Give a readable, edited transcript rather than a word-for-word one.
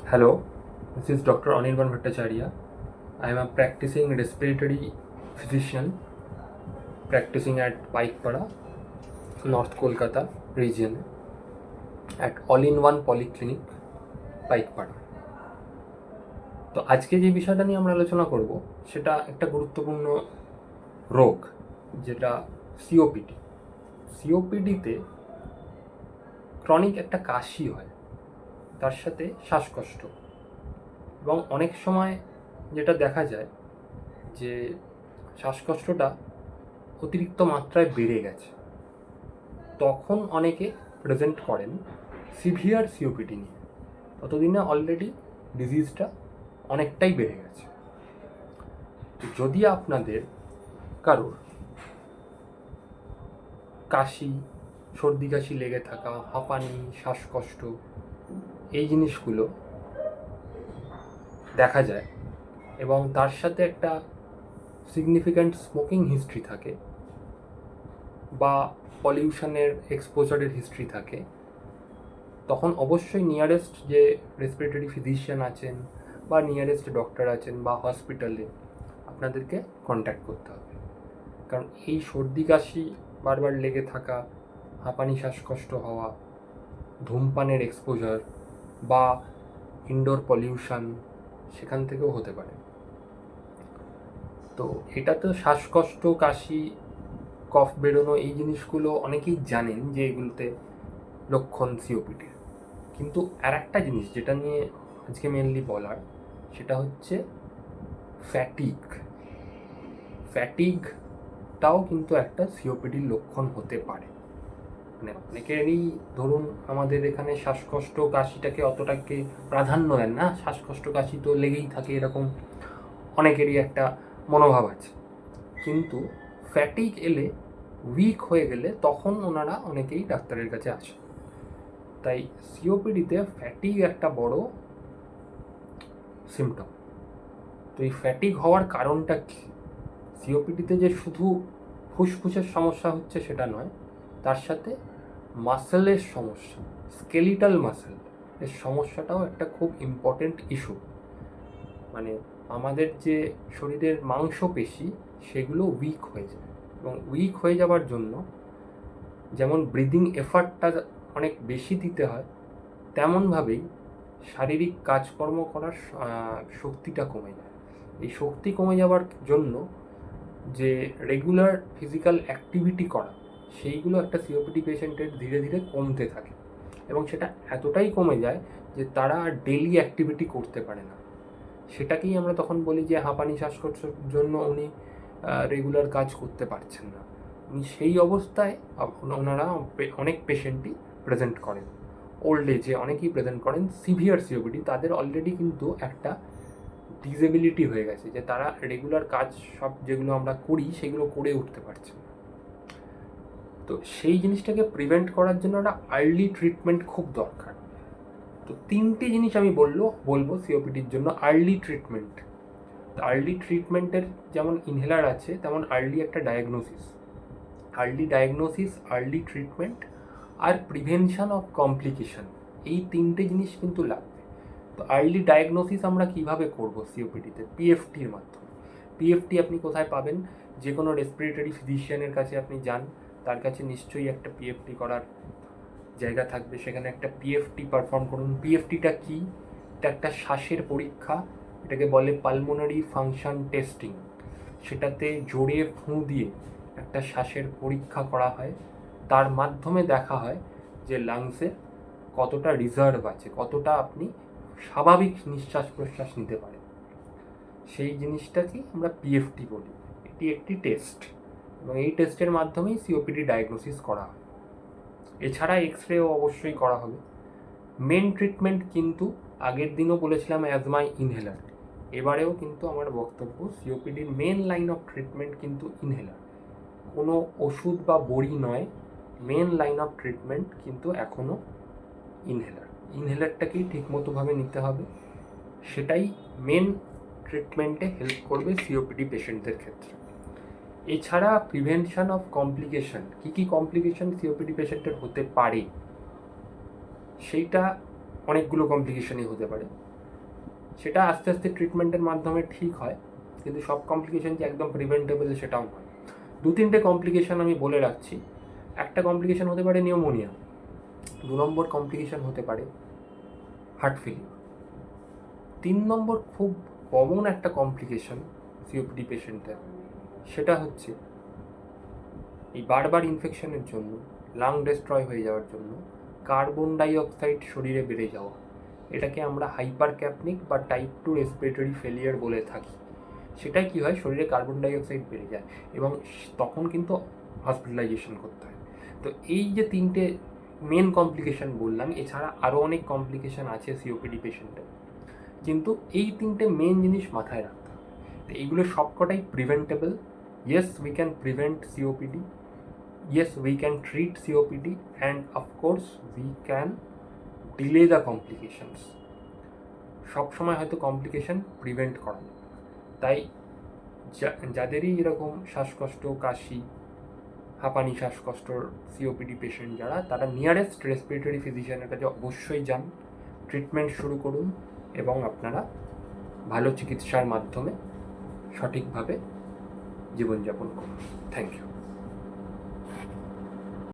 Hello, this is Dr. Anirban Bhattacharya. I am a practicing respiratory physician practicing at Paikpada, North Kolkata region at All-in-One Polyclinic, Paikpada. তো আজকে যে বিষয়টা নিয়ে আমরা আলোচনা করব সেটা একটা গুরুত্বপূর্ণ রোগ, যেটা সিওপিডি। সিওপিডিতে ক্রনিক একটা কাশি হয়, তার সাথে শ্বাসকষ্ট, এবং অনেক সময় যেটা দেখা যায় যে শ্বাসকষ্টটা অতিরিক্ত মাত্রায় বেড়ে গেছে, তখন অনেকে প্রেজেন্ট করেন সিভিয়ার সিওপিডি নিয়ে। ততদিনে অলরেডি ডিজিজটা অনেকটাই বেড়ে গেছে। যদি আপনাদের কারোর কাশি, সর্দি কাশি লেগে থাকা, হাঁপানি, শ্বাসকষ্ট, এই জিনিসগুলো দেখা যায় এবং তার সাথে একটা সিগনিফিক্যান্ট স্মোকিং হিস্ট্রি থাকে বা পলিউশনের এক্সপোজারের হিস্ট্রি থাকে, তখন অবশ্যই নিয়ারেস্ট যে রেসপিরেটরি ফিজিশিয়ান আছেন বা নিয়ারেস্ট ডক্টর আছেন বা হসপিটালে আপনাদেরকে কন্ট্যাক্ট করতে হবে। কারণ এই সর্দি কাশি বারবার লেগে থাকা, হাঁপানি, শ্বাসকষ্ট হওয়া, ধূমপানের এক্সপোজার বা ইনডোর পলিউশন, সেখান থেকেও হতে পারে। তো এটা তো শ্বাসকষ্ট, কাশি, কফ বেরোনো, এই জিনিসগুলো অনেকেই জানেন যে এগুলোতে লক্ষণ সিওপিডির। কিন্তু আর একটা জিনিস যেটা নিয়ে আজকে মেনলি বলার, সেটা হচ্ছে ফ্যাটিগ। ফ্যাটিগটাও কিন্তু একটা সিওপিডির লক্ষণ হতে পারে। মানে অনেকেরই ধরুন আমাদের এখানে শ্বাসকষ্ট, কাশিটাকে অতটাকে প্রাধান্য দেন না, শ্বাসকষ্ট, কাশি তো লেগেই থাকে, এরকম অনেকেরই একটা মনোভাব আছে। কিন্তু ফ্যাটিগ এলে, উইক হয়ে গেলে, তখন ওনারা অনেকেই ডাক্তারের কাছে আসে। তাই সিওপিডিতে ফ্যাটিগ একটা বড় সিমটম। তো এই ফ্যাটিগ হওয়ার কারণটা কি? সিওপিডিতে যে শুধু ফুসফুসের সমস্যা হচ্ছে সেটা নয়, তার সাথে মাসেলের সমস্যা, স্কেলিটাল মাসেল এর সমস্যাটাও একটা খুব ইম্পর্টেন্ট ইস্যু। মানে আমাদের যে শরীরের মাংসপেশি, সেগুলো উইক হয়ে যায়, এবং উইক হয়ে যাওয়ার জন্য যেমন ব্রিদিং এফার্টটা অনেক বেশি দিতে হয়, তেমনভাবেই শারীরিক কাজকর্ম করার শক্তিটা কমে যায়। এই শক্তি কমে যাওয়ার জন্য যে রেগুলার ফিজিক্যাল অ্যাক্টিভিটি করা, সেইগুলো একটা সিওপিডি পেশেন্টের ধীরে ধীরে কমতে থাকে, এবং সেটা এতটাই কমে যায় যে তারা আর ডেইলি অ্যাক্টিভিটি করতে পারে না। সেটাকেই আমরা তখন বলি যে হাঁপানি, শ্বাসকষ্টের জন্য উনি রেগুলার কাজ করতে পারছেন না। উনি সেই অবস্থায় ওনারা অনেক পেশেন্টই প্রেজেন্ট করেন, ওল্ড এজে অনেকেই প্রেজেন্ট করেন সিভিয়ার সিওপিডি। তাদের অলরেডি কিন্তু একটা ডিসেবিলিটি হয়ে গেছে, যে তারা রেগুলার কাজ সব যেগুলো আমরা করি সেগুলো করে উঠতে পারছে না। তো সেই জিনিসটাকে প্রিভেন্ট করার জন্য একটা আর্লি ট্রিটমেন্ট খুব দরকার। তো তিনটে জিনিস আমি বলবো সিওপিডির জন্য আর্লি ট্রিটমেন্ট। আর্লি ট্রিটমেন্টের যেমন ইনহেলার আছে, তেমন আর্লি একটা ডায়াগনোসিস, আর্লি ট্রিটমেন্ট আর প্রিভেনশন অফ কমপ্লিকেশন, এই তিনটে জিনিস কিন্তু লাগবে। তো আর্লি ডায়াগনোসিস আমরা কিভাবে করব সিওপিডিতে? পিএফটির মাধ্যমে। পিএফটি আপনি কোথায় পাবেন? যে কোনো রেসপিরেটরি ফিজিশিয়ানের কাছে আপনি যান, তার কাছে নিশ্চয়ই একটা পিএফটি করার জায়গা থাকবে, সেখানে একটা পিএফটি পারফর্ম করুন। পিএফটিটা কি? এটা একটা শ্বাসের পরীক্ষা, এটাকে বলে পালমোনারি ফাংশন টেস্টিং। সেটাতে জোরে ফুঁ দিয়ে একটা শ্বাসের পরীক্ষা করা হয়, তার মাধ্যমে দেখা হয় যে লাংসে কতটা রিজার্ভ আছে, কতটা আপনি স্বাভাবিক নিঃশ্বাস প্রশ্বাস নিতে পারেন। সেই জিনিসটাকেই আমরা পিএফটি বলি। এটি একটি টেস্ট, এবং এই টেস্টের মাধ্যমেই সিওপিডি ডায়াগনোসিস করা হয়। এছাড়া এক্সরেও অবশ্যই করা হবে। মেন ট্রিটমেন্ট কিন্তু আগের দিনও বলেছিলাম অ্যাজমাই ইনহেলার, এবারেও কিন্তু আমার বক্তব্য সিওপিডির মেন লাইন অফ ট্রিটমেন্ট কিন্তু ইনহেলার, কোনো ওষুধ বা বড়ি নয়। মেন লাইন অফ ট্রিটমেন্ট কিন্তু এখনও ইনহেলার। ইনহেলারটাকেই ঠিকমতোভাবে নিতে হবে, সেটাই মেন ট্রিটমেন্টে হেল্প করবে সিওপিডি পেশেন্টদের ক্ষেত্রে। এছাড়া প্রিভেনশন অফ কমপ্লিকেশন, কী কী কমপ্লিকেশন সিওপিডি পেশেন্টের হতে পারে, সেইটা অনেকগুলো কমপ্লিকেশনই হতে পারে। সেটা আস্তে আস্তে ট্রিটমেন্টের মাধ্যমে ঠিক হয়, কিন্তু সব কমপ্লিকেশন যে একদম প্রিভেন্টেবল সেটাও নয়। 2-3টে কমপ্লিকেশন আমি বলে রাখছি। একটা কমপ্লিকেশন হতে পারে নিউমোনিয়া, 2 নম্বর কমপ্লিকেশন হতে পারে হার্ট ফেলিওর, 3 নম্বর খুব কমন একটা কমপ্লিকেশন সিওপিডি পেশেন্টের, সেটা হচ্ছে এই বারবার ইনফেকশনের জন্য, লাং ডেস্ট্রয় হয়ে যাওয়ার জন্য কার্বন ডাই অক্সাইড শরীরে বেড়ে যাওয়া। এটাকে আমরা হাইপার ক্যাপনিক বা টাইপ 2 রেসপিরেটরি ফেলিয়ার বলে থাকি। সেটাই কি হয়, শরীরে কার্বন ডাই অক্সাইড বেড়ে যায় এবং তখন কিন্তু হসপিটালাইজেশন করতে হয়। তো এই যে 3টে মেন কমপ্লিকেশন বললাম, এছাড়া আরও অনেক কমপ্লিকেশন আছে সিওপিডি পেশেন্টের, কিন্তু এই 3টে মেন জিনিস মাথায় রাখতে হবে। তো এইগুলো সবকটাই preventable. Yes, we can prevent COPD, yes we can treat COPD, and of course we can delay the complications. সব সময় হয়তো কমপ্লিকেশন প্রিভেন্ট করা যায়। তাই যাদেরই এরকম শ্বাসকষ্ট, কাশি, হাঁপানি, শ্বাসকষ্টর সিওপিডি পেশেন্ট যারা, তারা নিয়ারেস্ট রেসপিরেটরি ফিজিশিয়ানের কাছে অবশ্যই যান, ট্রিটমেন্ট শুরু করুন এবং আপনারা ভালো চিকিৎসার মাধ্যমে সঠিকভাবে জীবনযাপন করুন। Thank you.